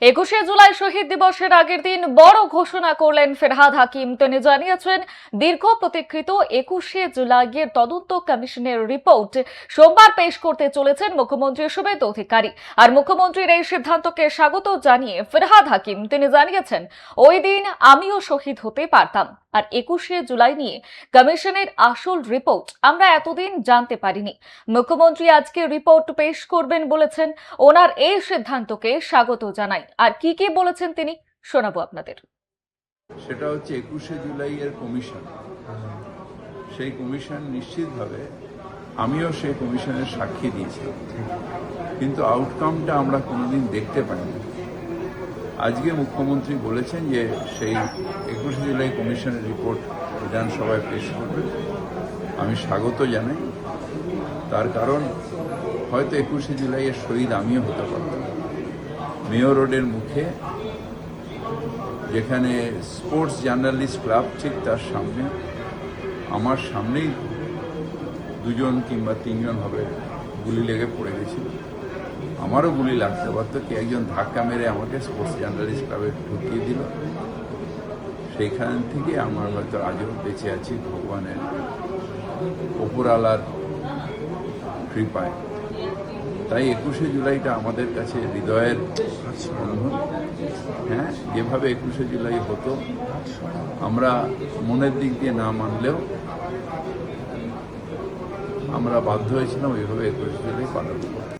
21শে জুলাই শহীদ দিবসের আগের দিন বড় ঘোষণা করলেন ফেরহাদ হাকিম। তিনি জানিয়েছেন, দীর্ঘ প্রতীক্ষিত 21শে জুলাইয়ের তদন্ত কমিশনের রিপোর্ট সোমবার পেশ করতে চলেছেন মুখ্যমন্ত্রী শুভেন্দু অধিকারী। আর মুখ্যমন্ত্রীর এই সিদ্ধান্তকে স্বাগত জানিয়ে ফেরহাদ হাকিম তিনি জানিয়েছেন, ওই দিন আমিও শহীদ হতে পারতাম। আর 21শে জুলাই নিয়ে কমিশনের আসল রিপোর্ট আমরা এতদিন জানতে পারিনি। মুখ্যমন্ত্রী আজকে রিপোর্ট পেশ করবেন বলেছেন। ওনার এই সিদ্ধান্তকে স্বাগত জানাই। আর কি কি বলেছেন তিনি শোনাবো আপনাদের। সেটা হচ্ছে 21শে জুলাইয়ের কমিশন। সেই কমিশন নিশ্চিতভাবে আমিও সেই কমিশনের সাক্ষী দিয়েছিলাম, কিন্তু আউটকামটা আমরা কোনোদিন দেখতে পাইনি। আজকে মুখ্যমন্ত্রী বলেছেন যে সেই 21শে জুলাই কমিশনের রিপোর্ট বিধানসভায় পেশ করবে। আমি স্বাগত জানাই, তার কারণ হয়তো 21শে জুলাইয়ের শহীদ আমিও হতে পারতাম। মেয়র রোডের মুখে, যেখানে স্পোর্টস জার্নালিস্ট ক্লাব, ঠিক তার সামনে, আমার সামনেই 2জন কিংবা 3জন হবে গুলি লেগে পড়ে গেছিল। আমারও গুলি লাগতে পারতো, কি একজন ধাক্কা মেরে আমাকে স্পোর্টস জার্নালিস্ট ক্লাবে ঢুকিয়ে দিল। সেইখান থেকে আমার হয়তো আজও বেঁচে আছি ভগবানের ওপরালার কৃপায়। তাই 21শে জুলাইটা আমাদের কাছে হৃদয়ের বন্ধন। হ্যাঁ, যেভাবে 21শে জুলাই হতো আমরা মনের দিক দিয়ে না মানলেও আমরা বাধ্য হয়েছিলাম ওইভাবে 21শে জুলাই পালন করতে।